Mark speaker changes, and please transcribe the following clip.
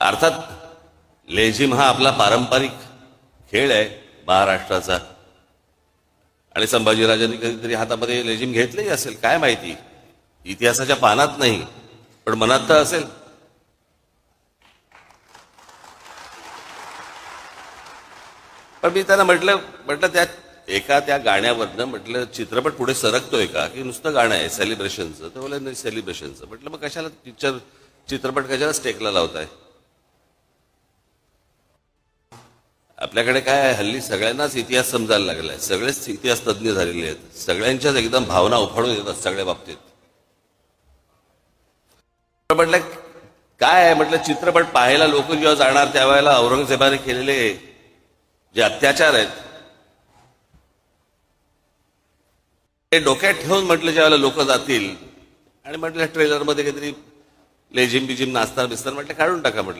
Speaker 1: अर्थात लेझिम हा आपला पारंपरिक खेळ आहे महाराष्ट्राचा, आणि संभाजीराजांनी कधीतरी हातामध्ये लेझिम घेतलेही असेल, काय माहिती, इतिहासाच्या पानात नाही पण मनात तर असेल. पण मी त्यांना म्हटलं त्या गाण्यावरनं म्हटलं चित्रपट पुढे सरकतोय का, की नुसतं गाणं आहे सेलिब्रेशनचं. तर बोला नाही सेलिब्रेशनचं. म्हटलं मग कशाला चित्रपट कशाला स्टेकला लावताय. आपल्याकडे काय आहे, हल्ली सगळ्यांनाच इतिहास समजायला लागलाय, सगळेच इतिहास तज्ज्ञ झालेले आहेत, सगळ्यांच्याच एकदम भावना उफाळून येतात सगळ्या बाबतीत. म्हटलं काय आहे, म्हटलं चित्रपट पाहायला लोक जेव्हा जाणार त्यावेळेला औरंगजेबाने केलेले जे अत्याचार आहेत ते डोक्यात ठेवून म्हटलं ज्यावेळेला लोक जातील, आणि म्हटलं ट्रेलरमध्ये काहीतरी लेझिम बिजिम नाचणार बिस्तार, म्हटलं काढून टाका म्हटलं.